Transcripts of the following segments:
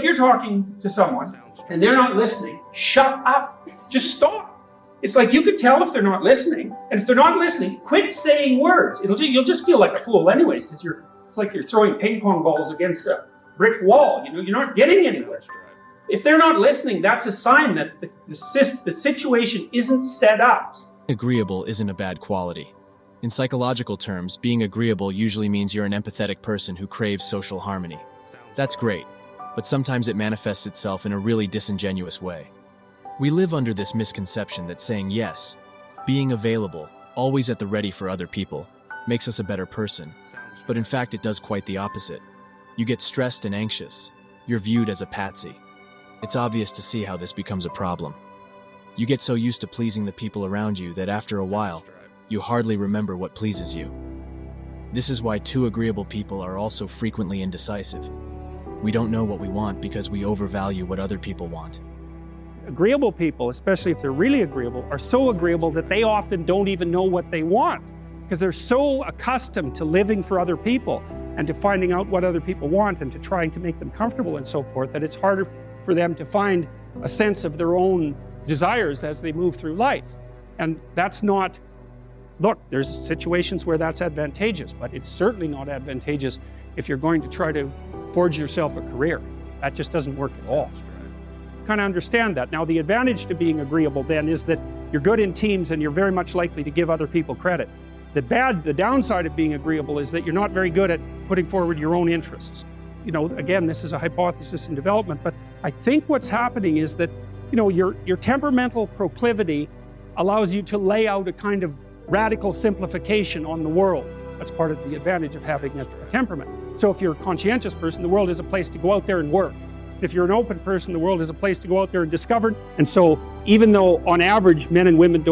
you're talking to someone and they're not listening, shut up. Just stop. It's like you could tell if they're not listening, and if they're not listening, quit saying words. You'll just feel like a fool anyways, because it's like you're throwing ping pong balls against a brick wall. You're not getting anywhere. If they're not listening, that's a sign that the situation isn't set up. Agreeable isn't a bad quality. In psychological terms, being agreeable usually means you're an empathetic person who craves social harmony. That's great, but sometimes it manifests itself in a really disingenuous way. We live under this misconception that saying yes, being available, always at the ready for other people, makes us a better person. But in fact, it does quite the opposite. You get stressed and anxious. You're viewed as a patsy. It's obvious to see how this becomes a problem. You get so used to pleasing the people around you that after a while, you hardly remember what pleases you. This is why too agreeable people are also frequently indecisive. We don't know what we want because we overvalue what other people want. Agreeable people, especially if they're really agreeable, are so agreeable that they often don't even know what they want because they're so accustomed to living for other people and to finding out what other people want and to trying to make them comfortable and so forth that it's harder for them to find a sense of their own desires as they move through life. And that's not, look, there's situations where that's advantageous, but it's certainly not advantageous if you're going to try to forge yourself a career. That just doesn't work at all. Kind of understand that. Now, the advantage to being agreeable then is that you're good in teams and you're very much likely to give other people credit. The downside of being agreeable is that you're not very good at putting forward your own interests. Again, this is a hypothesis in development, but I think what's happening is that, your temperamental proclivity allows you to lay out a kind of radical simplification on the world. That's part of the advantage of having a temperament. So if you're a conscientious person, the world is a place to go out there and work. If you're an open person, the world is a place to go out there and discover. And so even though on average men and women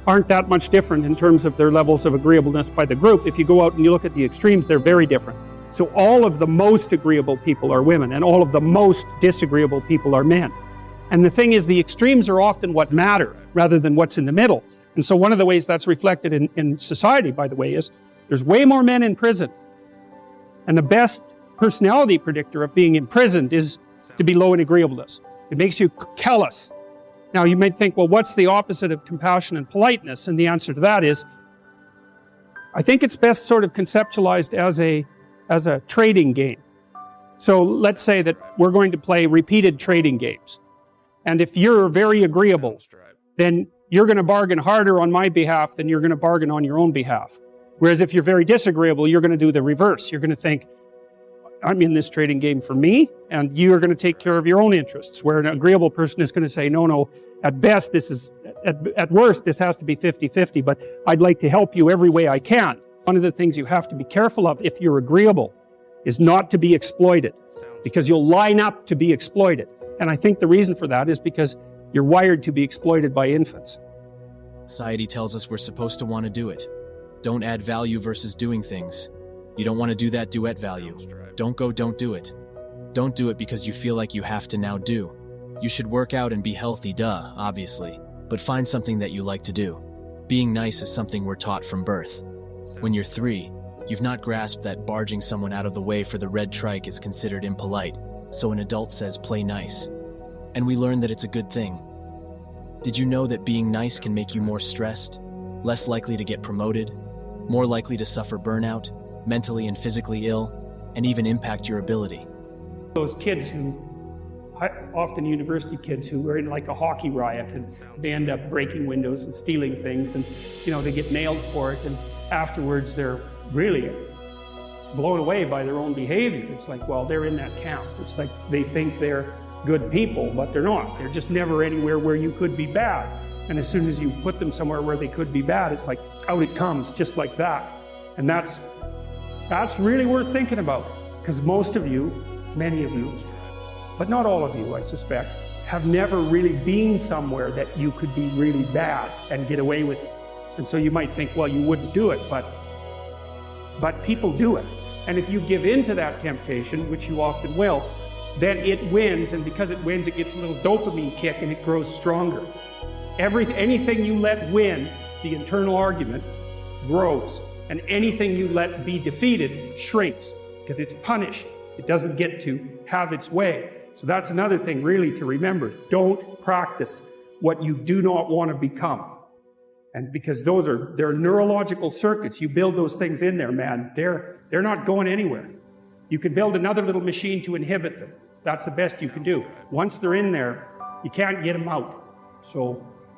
aren't that much different in terms of their levels of agreeableness by the group, if you go out and you look at the extremes, they're very different. So all of the most agreeable people are women and all of the most disagreeable people are men. And the thing is, the extremes are often what matter rather than what's in the middle. And so one of the ways that's reflected in society, by the way, is there's way more men in prison. And the best personality predictor of being imprisoned is to be low in agreeableness. It makes you callous. Now you might think, well, what's the opposite of compassion and politeness? And the answer to that is, I think it's best sort of conceptualized as a trading game. So let's say that we're going to play repeated trading games. And if you're very agreeable, then you're going to bargain harder on my behalf than you're going to bargain on your own behalf. Whereas if you're very disagreeable, you're going to do the reverse. You're going to think, I'm in this trading game for me, and you're going to take care of your own interests. Where an agreeable person is going to say, no, at best, at worst, this has to be 50-50, but I'd like to help you every way I can. One of the things you have to be careful of if you're agreeable is not to be exploited, because you'll line up to be exploited. And I think the reason for that is because you're wired to be exploited by infants. Society tells us we're supposed to want to do it. Don't add value versus doing things. You don't want to do that, do at value. Don't do it. Don't do it because you feel like you have to now do. You should work out and be healthy, obviously, but find something that you like to do. Being nice is something we're taught from birth. When you're 3, you've not grasped that barging someone out of the way for the red trike is considered impolite, so an adult says play nice. And we learn that it's a good thing. Did you know that being nice can make you more stressed, less likely to get promoted, more likely to suffer burnout, mentally and physically ill, and even impact your ability? Those kids often university kids who are in like a hockey riot and they end up breaking windows and stealing things and they get nailed for it, and afterwards they're really blown away by their own behavior. It's like, well, they're in that camp. It's like they think they're good people, but they're not. They're just never anywhere where you could be bad. And as soon as you put them somewhere where they could be bad, it's like out it comes, just like that. And that's really worth thinking about, because most of you, many of you, but not all of you, I suspect, have never really been somewhere that you could be really bad and get away with it. And so you might think, well, you wouldn't do it, but people do it. And if you give in to that temptation, which you often will, then it wins, and because it wins, it gets a little dopamine kick and it grows stronger. Anything you let win, the internal argument, grows. And anything you let be defeated shrinks, because it's punished. It doesn't get to have its way. So that's another thing really to remember. Don't practice what you do not want to become. And because they're neurological circuits, you build those things in there, man, they're not going anywhere. You can build another little machine to inhibit them. That's the best you can do. Once they're in there, you can't get them out.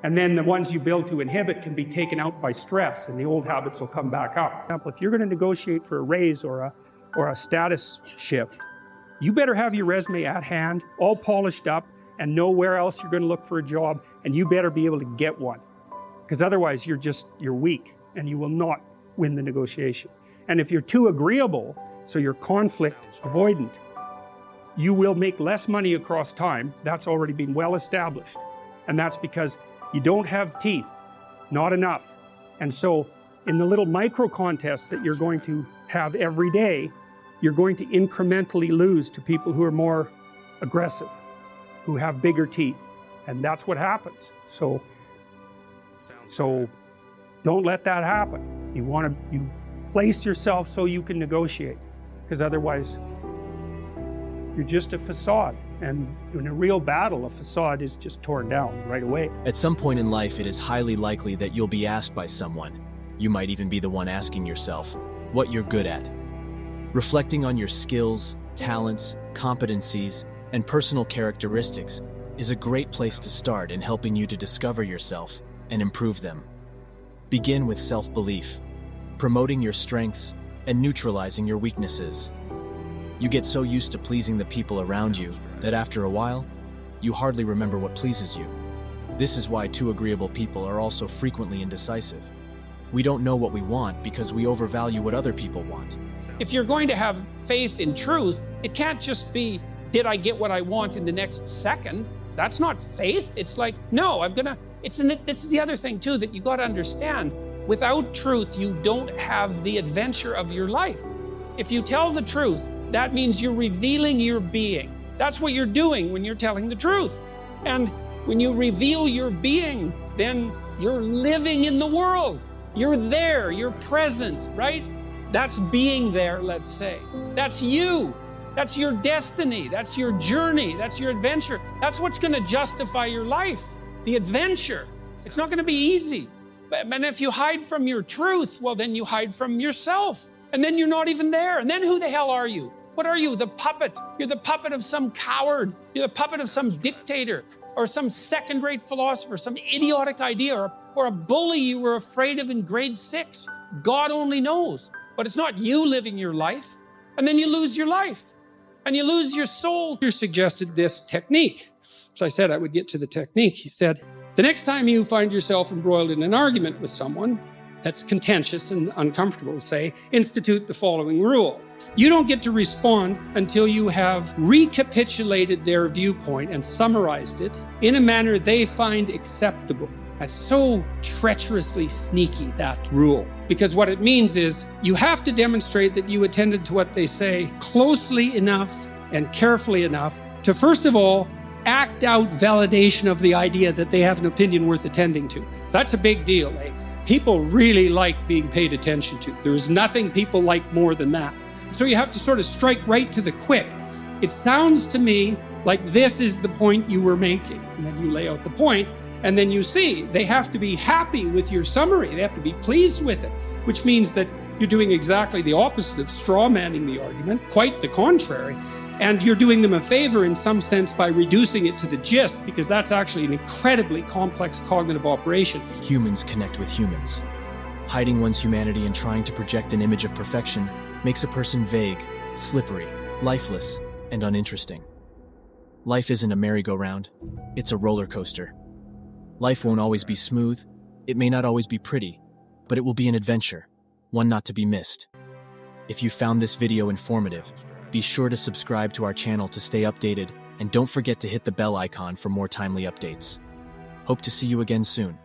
And then the ones you build to inhibit can be taken out by stress, and the old habits will come back up. For example, if you're going to negotiate for a raise or a status shift, you better have your resume at hand, all polished up, and know where else you're going to look for a job, and you better be able to get one. Because otherwise you're weak, and you will not win the negotiation. And if you're too agreeable, so you're conflict avoidant, you will make less money across time. That's already been well established. And that's because you don't have teeth, not enough. And so in the little micro contests that you're going to have every day, you're going to incrementally lose to people who are more aggressive, who have bigger teeth. And that's what happens. So don't let that happen. You place yourself so you can negotiate, because otherwise you're just a facade. And in a real battle, a facade is just torn down right away. At some point in life, it is highly likely that you'll be asked by someone. You might even be the one asking yourself what you're good at. Reflecting on your skills, talents, competencies, and personal characteristics is a great place to start in helping you to discover yourself and improve them. Begin with self-belief, promoting your strengths and neutralizing your weaknesses. You get so used to pleasing the people around you that after a while, you hardly remember what pleases you. This is why two agreeable people are also frequently indecisive. We don't know what we want because we overvalue what other people want. If you're going to have faith in truth, it can't just be, did I get what I want in the next second? That's not faith. It's like, no, this is the other thing too that you got to understand. Without truth, you don't have the adventure of your life. If you tell the truth, that means you're revealing your being. That's what you're doing when you're telling the truth. And when you reveal your being, then you're living in the world. You're there, you're present, right? That's being there, let's say. That's you. That's your destiny. That's your journey. That's your adventure. That's what's going to justify your life, the adventure. It's not going to be easy. And if you hide from your truth, well, then you hide from yourself. And then you're not even there. And then who the hell are you? What are you? The puppet. You're the puppet of some coward. You're the puppet of some dictator or some second-rate philosopher, some idiotic idea or a bully you were afraid of in grade 6. God only knows. But it's not you living your life. And then you lose your life. And you lose your soul. You suggested this technique. So I said I would get to the technique. He said, the next time you find yourself embroiled in an argument with someone that's contentious and uncomfortable, say, institute the following rule. You don't get to respond until you have recapitulated their viewpoint and summarized it in a manner they find acceptable. That's so treacherously sneaky, that rule. Because what it means is you have to demonstrate that you attended to what they say closely enough and carefully enough to, first of all, act out validation of the idea that they have an opinion worth attending to. That's a big deal, eh? People really like being paid attention to. There's nothing people like more than that. So you have to sort of strike right to the quick. It sounds to me like this is the point you were making. And then you lay out the point, and then you see they have to be happy with your summary. They have to be pleased with it, which means that you're doing exactly the opposite of straw manning the argument, quite the contrary. And you're doing them a favor in some sense by reducing it to the gist, because that's actually an incredibly complex cognitive operation. Humans connect with humans. Hiding one's humanity and trying to project an image of perfection makes a person vague, slippery, lifeless, and uninteresting. Life isn't a merry-go-round, it's a roller coaster. Life won't always be smooth, it may not always be pretty, but it will be an adventure, one not to be missed. If you found this video informative, be sure to subscribe to our channel to stay updated, and don't forget to hit the bell icon for more timely updates. Hope to see you again soon.